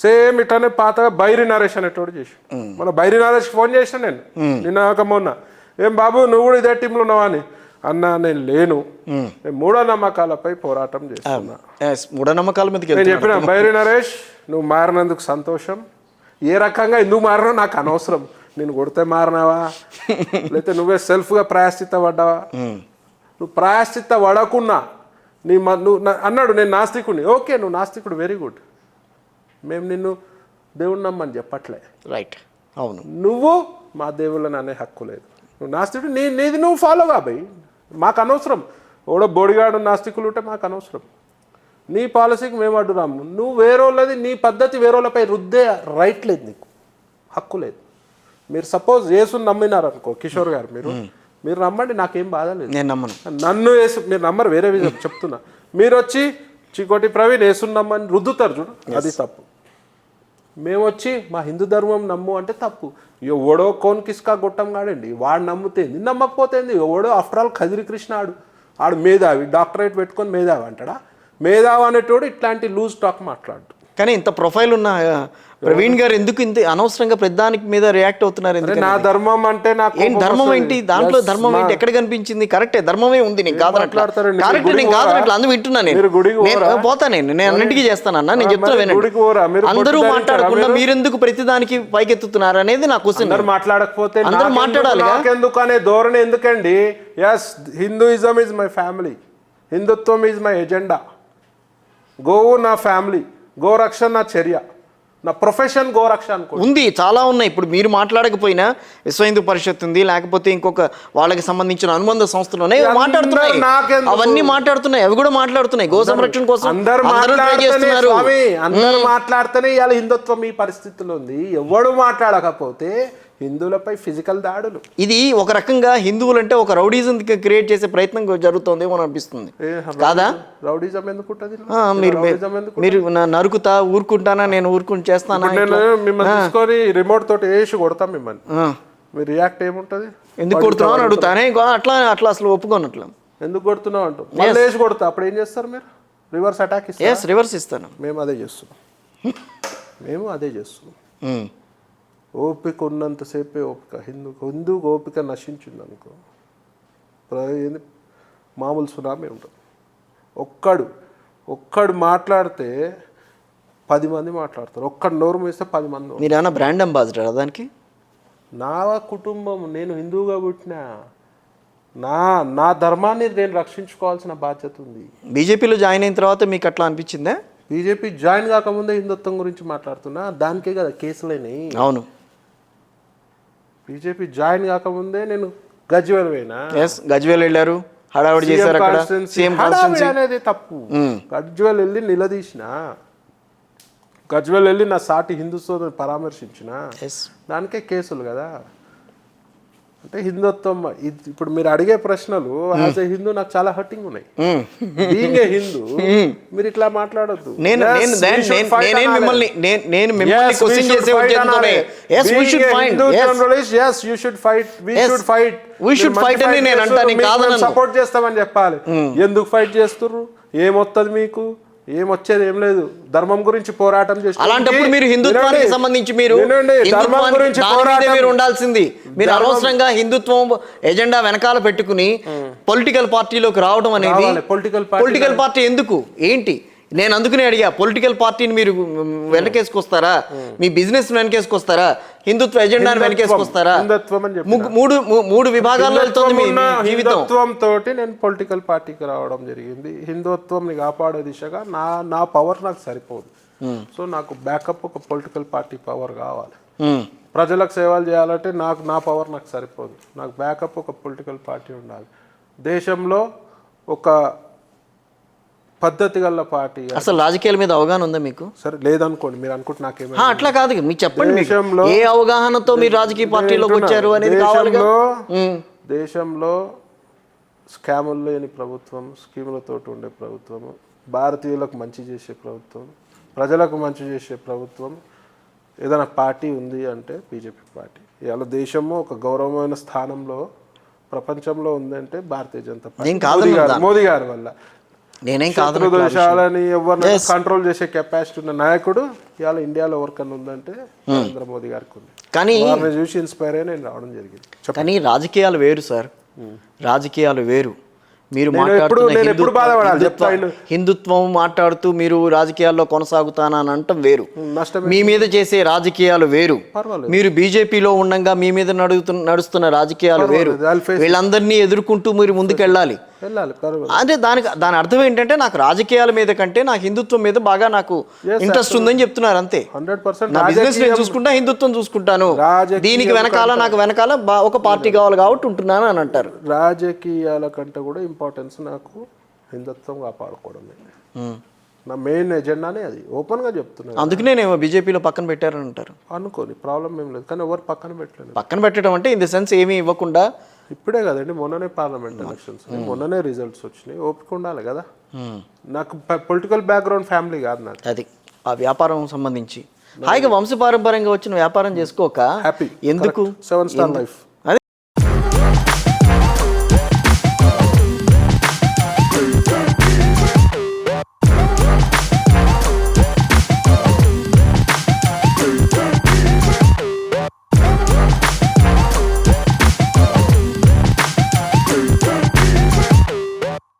Same ఇట్లానే పాతగా బైరి నరేష్ అనేటోడు చేసి మన బైరి నరేష్ ఫోన్ చేసిన నేను నిన్న మొన్న, ఏం బాబు నువ్వు కూడా ఇదే టీంలో ఉన్నావా అని. అన్నా నేను లేను, నేను మూఢనమ్మకాలపై పోరాటం చేస్తున్నా. మూఢనమ్మకాల మీదకి నేను చెప్పిన బైరి నరేష్ నువ్వు మారినందుకు సంతోషం, ఏ రకంగా ఎందుకు మారినా నాకు అనవసరం. నేను కొడితే మారినావా లేకపోతే నువ్వే సెల్ఫ్గా ప్రాయశ్చిత్త పడ్డావా? నువ్వు ప్రాయశ్చిత్త పడకున్నా నువ్వు అన్నాడు నేను నాస్తికుడిని. ఓకే నువ్వు నాస్తికుడు, వెరీ గుడ్. మేము నిన్ను దేవుడు నమ్మని చెప్పట్లే, రైట్. అవును, నువ్వు మా దేవుళ్ళని అనే హక్కు లేదు. నువ్వు నాస్తికుడు, నీది నువ్వు ఫాలో కాబోయి, మాకు అనవసరం. ఓడో బొడిగాడు నాస్తికులు ఉంటే మాకు అనవసరం. నీ పాలసీకి మేము అడ్డురాము. నువ్వు వేరేళ్ళది నీ పద్ధతి వేరేళ్ళపై రుద్దే రైట్ లేదు, నీకు హక్కు లేదు. మీరు సపోజ్ యేసుని నమ్మినారు అనుకో కిషోర్ గారు, మీరు నమ్మండి, నాకేం బాధ లేదు. నేను నమ్మను. నన్ను యేసు మీరు నమ్మరు, వేరే విధంగా చెప్తున్నా. మీరు వచ్చి చికోటి ప్రవీణ్ యేసుని నమ్మని రుద్దుతారు చూడు, అది తప్పు. మేము వచ్చి మా హిందూ ధర్మం నమ్ము అంటే తప్పు. ఎవడో కోన్ కిస్కా గొట్టం కాడండి, వాడు నమ్ముతేంది నమ్మకపోతేంది. ఎవడో ఆఫ్టర్ ఆల్ ఖదిరి కృష్ణ ఆడు మేధావి, డాక్టరేట్ పెట్టుకొని మేధావి అంటాడా? మేధావి అనేటోడు ఇట్లాంటి లూజ్ టాక్ మాట్లాడు. కానీ ఇంత ప్రొఫైల్ ఉన్న ప్రవీణ్ గారు ఎందుకు ఇంత అనవసరంగా ప్రధానికి మీద రియాక్ట్ అవుతున్నారు? నా ధర్మం అంటే నాకు ఏం ధర్మం ఏంటి? దాంట్లో ధర్మం ఏంటి? ఎక్కడ కనిపించింది? కరెక్టే, ధర్మమే ఉంది. నేను కాదనట్లా, కరెక్ట్, నేను కాదనట్లా, అందుకు వింటున్నా. నేను పోతా, నేను అన్నింటికీ చేస్తానన్నా. నేను చెప్తున్నా వినండి. అందరూ మాట్లాడకుండా మీరెందుకు ప్రతిదానికి పైకెత్తుతున్నారు అనేది నా క్వశ్చన్. మాట్లాడకపోతే అందరూ మాట్లాడాలి ఎందుకు అనే ధోరణి ఎందుకండి? Yes, Hinduism is my family, హిందుత్వం ఈజ్ మై ఎజెండా, గోవు నా ఫ్యామిలీ, గోరక్షణ నా చర్య, నా ప్రొఫెషన్ గోరక్ష అనుకో ఉంది. చాలా ఉన్నాయి. ఇప్పుడు మీరు మాట్లాడకపోయినా విశ్వ హిందూ పరిషత్ ఉంది, లేకపోతే ఇంకొక వాళ్ళకి సంబంధించిన అనుబంధ సంస్థలు ఉన్నాయి, మాట్లాడుతున్నాయి. అవన్నీ మాట్లాడుతున్నాయి, అవి కూడా మాట్లాడుతున్నాయి. గో సంరక్షణ కోసం అందరూ మాట్లాడితేనే ఇవాళ హిందుత్వం ఈ పరిస్థితిలో ఉంది. ఎవడు మాట్లాడకపోతే హిందువులపై ఫిజికల్ దాడులు. ఇది ఒక రకంగా హిందువులంటే ఒక రౌడీజం క్రియేట్ చేసే ప్రయత్నం జరుగుతుందేమో అనిపిస్తుంది కాదా? రౌడీజం ఎందుకుంటది? మీరు నరుకుతా ఊరుకుంటానా, నేను ఊరుకుంటూ చేస్తానా, నేను మిమ్మల్ని తీసుకొని రిమోట్ తోటి వేసి కొడతాం మిమ్మల్ని, మీరు రియాక్ట్ ఏముంటది? ఎందుకు కొడుతున్నావు అని అడుగుతానే. అట్లా అసలు ఒప్పుకోనట్లా. ఎందుకు కొడుతున్నావు అంటూ మళ్ళీ వేసి కొడతా. అప్పుడు ఏం చేస్తారు మీరు? రివర్స్ అటాక్ ఇస్తారు. రివర్స్ ఇస్తాను. మేము అదే చేస్తున్నాం. ఓపిక ఉన్నంతసేపే ఓపిక. హిందూ ఓపిక నశించింది అనుకో మామూలు సునామీ ఉంటుంది. ఒక్కడు మాట్లాడితే 10 మంది మాట్లాడతారు. ఒక్కడు నోరు మూస్తే 10 మంది. మీరు ఏమైనా బ్రాండ్ అంబాసిడర్ దానికి? నా కుటుంబం, నేను హిందువుగా పుట్టిన, నా ధర్మాన్ని నేను రక్షించుకోవాల్సిన బాధ్యత ఉంది. బీజేపీలో జాయిన్ అయిన తర్వాత మీకు అట్లా అనిపించిందా? బీజేపీ జాయిన్ కాకముందే హిందుత్వం గురించి మాట్లాడుతున్నా, దానికే కదా కేసులేనాయి. అవును, బీజేపీ జాయిన్ కాకముందే నేను గజ్వేల్ పోయినా. గజ్వేల్ వెళ్ళారు, హడావిడి చేశారు. అనేది తప్పు. గజ్వేల్ వెళ్ళి నిలదీసిన, గజ్వేల్ వెళ్ళి నా సాటి హిందూ సోదరుని పరామర్శించిన, దానికే కేసులు కదా. అంటే హిందుత్వం ఇప్పుడు మీరు అడిగే ప్రశ్నలు యాజ్ ఏ హిందూ నాకు చాలా హర్టింగ్ ఉన్నాయి. బీయింగ్ ఏ హిందూ మీరు ఇట్లా మాట్లాడొద్దు. సపోర్ట్ చేస్తామని చెప్పాలి. ఎందుకు ఫైట్ చేస్తుర్రు? ఏమొత్తది మీకు? ఏమొచ్చేది ఏం లేదు. ధర్మం గురించి పోరాటం చేస్తారు. అలాంటప్పుడు మీరు హిందుత్వానికి సంబంధించి మీరు ధర్మం గురించి మీరు ఉండాల్సింది. మీరు అనవసరంగా హిందుత్వం ఎజెండా వెనకాల పెట్టుకుని పొలిటికల్ పార్టీలోకి రావడం అనేది. పొలిటికల్ పార్టీ ఎందుకు ఏంటి? నేను అందుకునే అడిగా. పొలిటికల్ పార్టీని మీరు వెనకేసుకొస్తారా? మీ బిజినెస్ వెనకేసుకొస్తారా? హిందుత్వ ఎజెండాని వెనకేసుకొస్తారా? మూడు విభాగాల్లో వెళ్తుంది మీ జీవితం. హిందుత్వంతో నేను పొలిటికల్ పార్టీకి రావడం జరిగింది. హిందుత్వంని కాపాడే దిశగా నా పవర్ నాకు సరిపోదు. సో నాకు బ్యాకప్ ఒక పొలిటికల్ పార్టీ పవర్ కావాలి. ప్రజలకు సేవలు చేయాలంటే నా పవర్ నాకు సరిపోదు. నాకు బ్యాకప్ ఒక పొలిటికల్ పార్టీ ఉండాలి. దేశంలో ఒక పద్ధతి గల పార్టీ. అసలు రాజకీయాల మీద అవగాహన ఉందా మీకు? సరే లేదనుకోండి, మీరు అనుకుంటే నాకేమో అట్లా కాదు. మీకు చెప్పండి, ఏ అవగాహనతో మీరు రాజకీయ పార్టీలోకి వచ్చారు అనేది కావాలి. దేశంలో స్కాములు లేని ప్రభుత్వం, స్కీములతో ఉండే ప్రభుత్వం, భారతీయులకు మంచి చేసే ప్రభుత్వం, ప్రజలకు మంచి చేసే ప్రభుత్వం ఏదైనా పార్టీ ఉంది అంటే బీజేపీ పార్టీ. ఇవాళ దేశము ఒక గౌరవమైన స్థానంలో ప్రపంచంలో ఉందంటే భారతీయ జనతా పార్టీ, మోదీ గారి వల్ల. నేనేం కాదు దేశాలని ఎవరిని కంట్రోల్ చేసే కెపాసిటీ ఉన్న నాయకుడు ఇవాళ ఇండియాలో ఎవరికన్నా ఉందంటే నరేంద్ర మోదీ గారికి ఉంది. కానీ వారిని చూసి ఇన్స్పైర్ అయ్యి నేను రావడం జరిగింది. కానీ రాజకీయాలు వేరు సార్, రాజకీయాలు వేరు. మీరు హిందుత్వం మాట్లాడుతూ మీరు రాజకీయాల్లో కొనసాగుతానని అంటాం వేరు, మీ మీద చేసే రాజకీయాలు వేరు. మీరు బీజేపీలో ఉండగా మీ మీద నడుస్తున్న రాజకీయాలు వేరు. వీళ్ళందరినీ ఎదుర్కొంటూ మీరు ముందుకెళ్ళాలి. అంటే దాని అర్థం ఏంటంటే నాకు రాజకీయాల మీద కంటే నాకు హిందుత్వం మీద బాగా నాకు ఇంట్రెస్ట్ ఉందని చెప్తున్నారు అంతే. 100% నా బిజినెస్ నేను చూసుకుంటా, హిందుత్వం చూసుకుంటాను, దీనికి వెనకాల ఒక పార్టీ కావాలి కాబట్టి ఉంటున్నాను అని అంటారు. రాజకీయాల కంటే కూడా ఇంపార్టెన్స్ నాకు హిందుత్వం కాపాడుకోవడమే నా మెయిన్ ఎజెండానే, అది ఓపెన్ గా చెప్తున్నాను. అందుకనే నేను బీజేపీలో పక్కన పెట్టారని అంటారు. అనుకోని ప్రాబ్లం ఏం లేదు, కానీ ఎవరు పక్కన పెట్టలేదు. పక్కన పెట్టడం అంటే ఇన్ ద సెన్స్ ఏమీ ఇవ్వకుండా. ఇప్పుడే కదండి, మొన్ననే పార్లమెంట్ ఎలక్షన్స్, మొన్ననే రిజల్ట్స్ వచ్చినాయి. ఓపిక ఉండాలి కదా. నాకు పొలిటికల్ బ్యాక్గ్రౌండ్ ఫ్యామిలీ కాదు నాకు, అది ఆ వ్యాపారం సంబంధించి హాయిగా వంశపారంపర్యంగా వచ్చిన వ్యాపారం చేసుకోక హ్యాపీ ఎందుకు 7 స్టార్ లైఫ్.